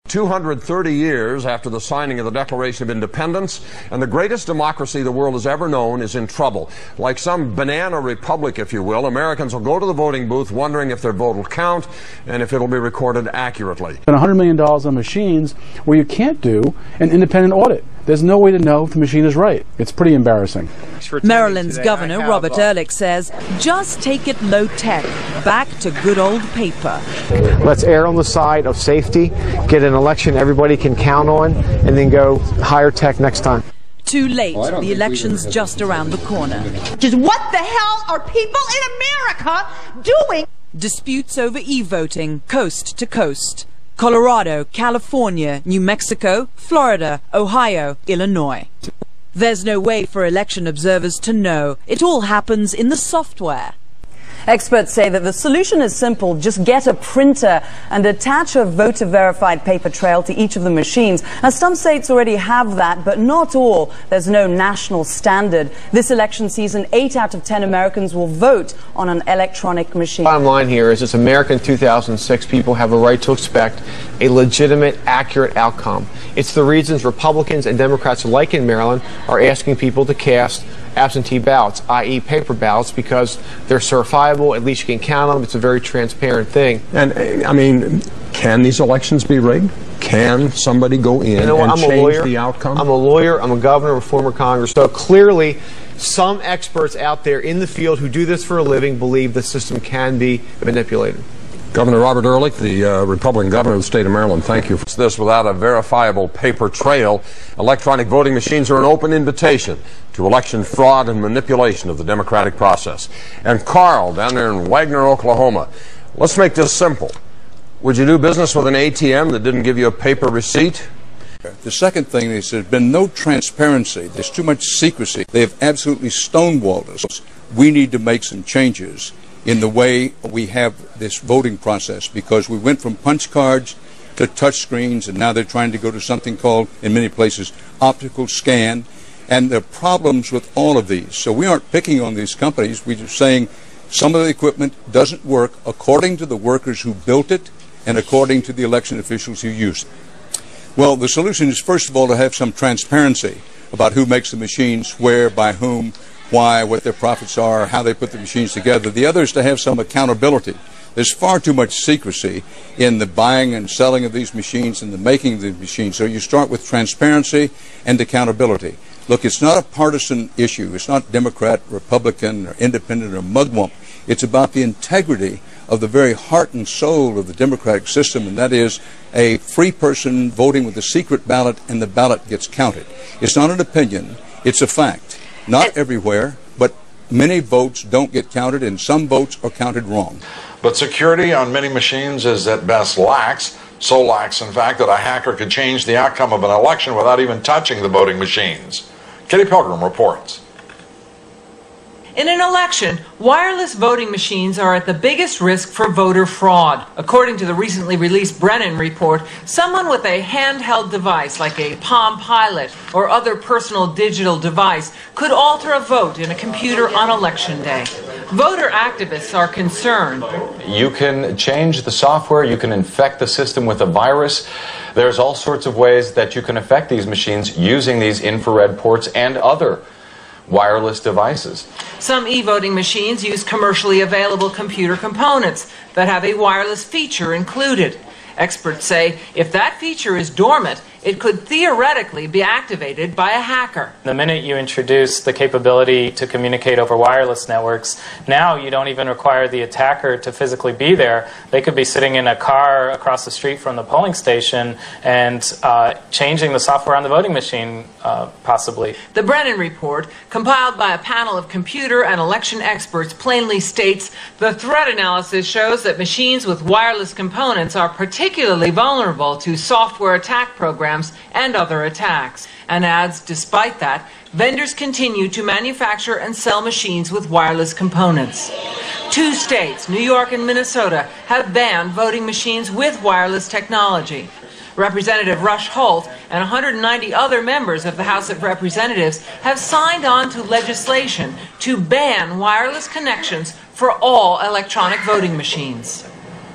230 years after the signing of the Declaration of Independence, and the greatest democracy the world has ever known is in trouble. Like some banana republic, if you will, Americans will go to the voting booth wondering if their vote will count and if it'll be recorded accurately. Spend $100 million on machines where you can't do an independent audit. There's no way to know if the machine is right. It's pretty embarrassing. Maryland's Governor Robert Ehrlich says, just take it low-tech, back to good old paper. Let's err on the side of safety, get an election everybody can count on, and then go higher tech next time. Too late. The election's just around the corner. Just what the hell are people in America doing? Disputes over e-voting, coast to coast. Colorado, California, New Mexico, Florida, Ohio, Illinois. There's no way for election observers to know. It all happens in the software. Experts say that the solution is simple. Just get a printer and attach a voter-verified paper trail to each of the machines. Now, some states already have that, but not all. There's no national standard. This election season, 8 out of 10 Americans will vote on an electronic machine. Bottom line here is this American 2006 people have a right to expect a legitimate, accurate outcome. It's the reasons Republicans and Democrats alike in Maryland are asking people to cast absentee ballots, i.e. paper ballots, because they're certifiable, at least you can count them, it's a very transparent thing. And, I mean, can these elections be rigged? Can somebody go in and change the outcome? I'm a lawyer, I'm a governor, I'm a former Congress, so clearly some experts out there in the field who do this for a living believe the system can be manipulated. Governor Robert Ehrlich, the Republican governor of the state of Maryland, thank you for this. Without a verifiable paper trail, electronic voting machines are an open invitation to election fraud and manipulation of the democratic process. And Carl, down there in Wagner, Oklahoma, let's make this simple. Would you do business with an ATM that didn't give you a paper receipt? The second thing is there's been no transparency. There's too much secrecy. They have absolutely stonewalled us. We need to make some changes in the way we have this voting process, because we went from punch cards to touch screens, and now they're trying to go to something called, in many places, optical scan, and there are problems with all of these. So we aren't picking on these companies. We're just saying some of the equipment doesn't work according to the workers who built it and according to the election officials who use it. Well, the solution is, first of all, to have some transparency about who makes the machines, where, by whom, why, what their profits are, how they put the machines together. The other is to have some accountability. There's far too much secrecy in the buying and selling of these machines and the making of the machines. So you start with transparency and accountability. Look, it's not a partisan issue. It's not Democrat, Republican, or independent, or mugwump. It's about the integrity of the very heart and soul of the democratic system, and that is a free person voting with a secret ballot, and the ballot gets counted. It's not an opinion. It's a fact. Not everywhere, but many votes don't get counted, and some votes are counted wrong. But security on many machines is at best lax, so lax, in fact, that a hacker could change the outcome of an election without even touching the voting machines. Kitty Pilgrim reports. In an election, wireless voting machines are at the biggest risk for voter fraud. According to the recently released Brennan report, someone with a handheld device like a Palm Pilot or other personal digital device could alter a vote in a computer on election day. Voter activists are concerned. You can change the software, you can infect the system with a virus. There's all sorts of ways that you can affect these machines using these infrared ports and other wireless devices. Some e-voting machines use commercially available computer components that have a wireless feature included. Experts say if that feature is dormant, it could theoretically be activated by a hacker. The minute you introduce the capability to communicate over wireless networks, now you don't even require the attacker to physically be there. They could be sitting in a car across the street from the polling station and changing the software on the voting machine, possibly. The Brennan report, compiled by a panel of computer and election experts, plainly states the threat analysis shows that machines with wireless components are particularly vulnerable to software attack programs and other attacks, and adds, despite that, vendors continue to manufacture and sell machines with wireless components. 2 states, New York and Minnesota, have banned voting machines with wireless technology. Representative Rush Holt and 190 other members of the House of Representatives have signed on to legislation to ban wireless connections for all electronic voting machines.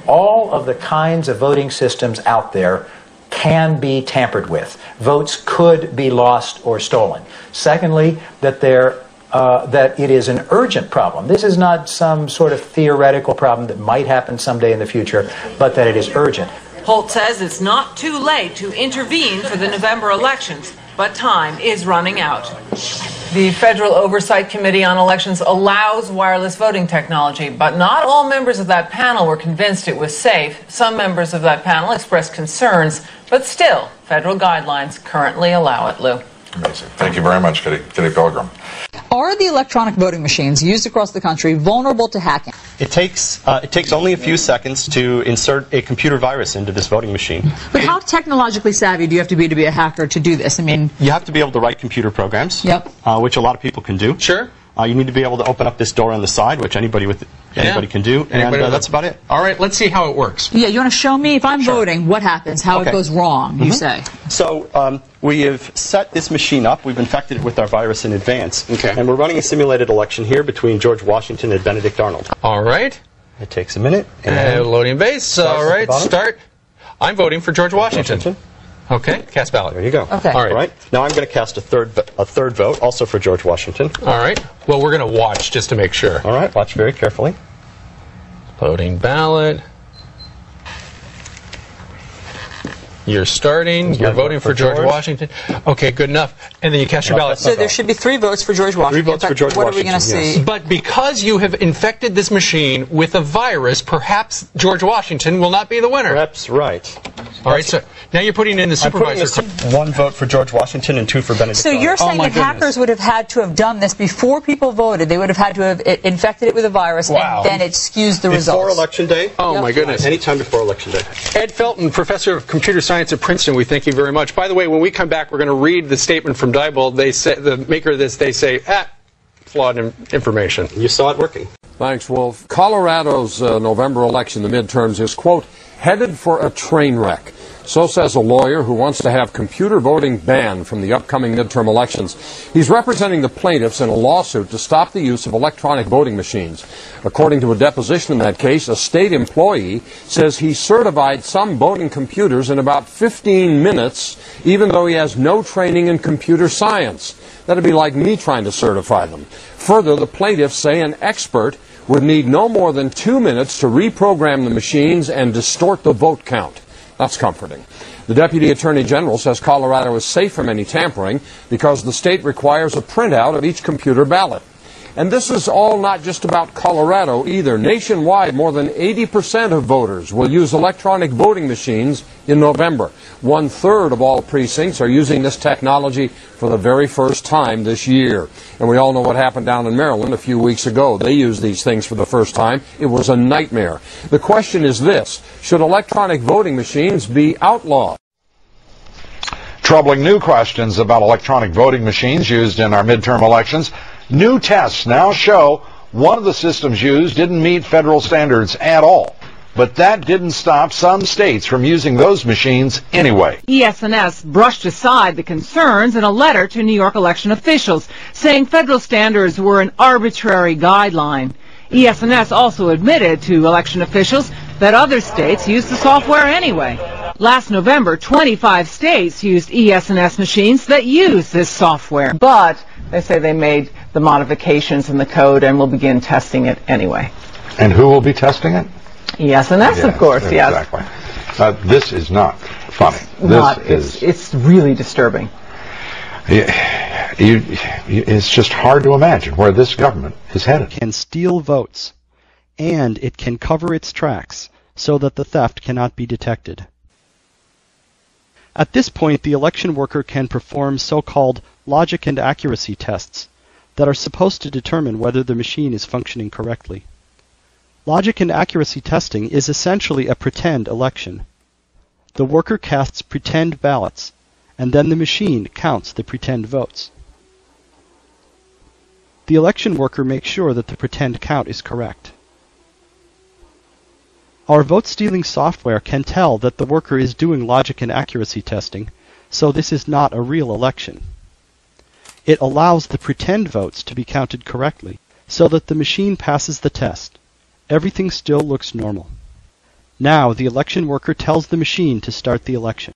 All of the kinds of voting systems out there can be tampered with. Votes could be lost or stolen. Secondly, that that it is an urgent problem. This is not some sort of theoretical problem that might happen someday in the future, but that it is urgent. Holt says it's not too late to intervene for the November elections, but time is running out. The Federal Oversight Committee on Elections allows wireless voting technology, but not all members of that panel were convinced it was safe. Some members of that panel expressed concerns, but still, federal guidelines currently allow it, Lou. Amazing. Thank you very much, Kitty Pilgrim. Are the electronic voting machines used across the country vulnerable to hacking? It takes only a few seconds to insert a computer virus into this voting machine. But how technologically savvy do you have to be a hacker to do this? I mean, you have to be able to write computer programs, which a lot of people can do. Sure. You need to be able to open up this door on the side, which anybody can do, and that's about it. All right, let's see how it works. Yeah, you want to show me, if I'm voting, what happens, how it goes wrong, you say? So we have set this machine up. We've infected it with our virus in advance. And we're running a simulated election here between George Washington and Benedict Arnold. All right. It takes a minute. Loading base. All right, start. I'm voting for George Washington. Okay, cast ballot. There you go. Okay. All right. Now I'm going to cast a third vote, also for George Washington. All right. Well, we're going to watch just to make sure. All right. Watch very carefully. Loading ballot. You're starting. You're voting for George Washington. Okay, good enough. And then you cast your ballot. So there should be 3 votes for George Washington. 3 votes for George Washington. What are we going to see? But because you have infected this machine with a virus, perhaps George Washington will not be the winner. Perhaps right. All right, so now you're putting in the supervisor. 1 vote for George Washington and 2 for Benedict So Arnold. you're saying that hackers would have had to have done this before people voted. They would have had to have infected it with a virus, and then it skews the results. Before Election Day? Oh, my goodness. Anytime before Election Day. Ed Felton, Professor of Computer Science at Princeton, we thank you very much. By the way, when we come back, we're going to read the statement from Diebold. They say, the maker of this, they say, flawed information. You saw it working. Thanks, Wolf. Colorado's November election, the midterms, is, quote, headed for a train wreck. So says a lawyer who wants to have computer voting banned from the upcoming midterm elections. He's representing the plaintiffs in a lawsuit to stop the use of electronic voting machines. According to a deposition in that case, a state employee says he certified some voting computers in about 15 minutes, even though he has no training in computer science. That'd be like me trying to certify them. Further, the plaintiffs say an expert would need no more than 2 minutes to reprogram the machines and distort the vote count. That's comforting. The Deputy Attorney General says Colorado is safe from any tampering because the state requires a printout of each computer ballot. And this is all not just about Colorado either. Nationwide, more than 80% of voters will use electronic voting machines in November. 1/3 of all precincts are using this technology for the very first time this year. And we all know what happened down in Maryland a few weeks ago. They used these things for the first time. It was a nightmare. The question is this: should electronic voting machines be outlawed? Troubling new questions about electronic voting machines used in our midterm elections. New tests now show one of the systems used didn't meet federal standards at all. But that didn't stop some states from using those machines anyway. ES&S brushed aside the concerns in a letter to New York election officials, saying federal standards were an arbitrary guideline. ES&S also admitted to election officials that other states used the software anyway. Last November, 25 states used ES&S machines that use this software. But they say they made the modifications in the code and will begin testing it anyway. And who will be testing it? ES&S, of course, yes. Exactly. This is not funny. It's really disturbing. It's just hard to imagine where this government is headed. It can steal votes, and it can cover its tracks so that the theft cannot be detected. At this point, the election worker can perform so-called logic and accuracy tests that are supposed to determine whether the machine is functioning correctly. Logic and accuracy testing is essentially a pretend election. The worker casts pretend ballots, and then the machine counts the pretend votes. The election worker makes sure that the pretend count is correct. Our vote-stealing software can tell that the worker is doing logic and accuracy testing, so this is not a real election. It allows the pretend votes to be counted correctly, so that the machine passes the test. Everything still looks normal. Now the election worker tells the machine to start the election.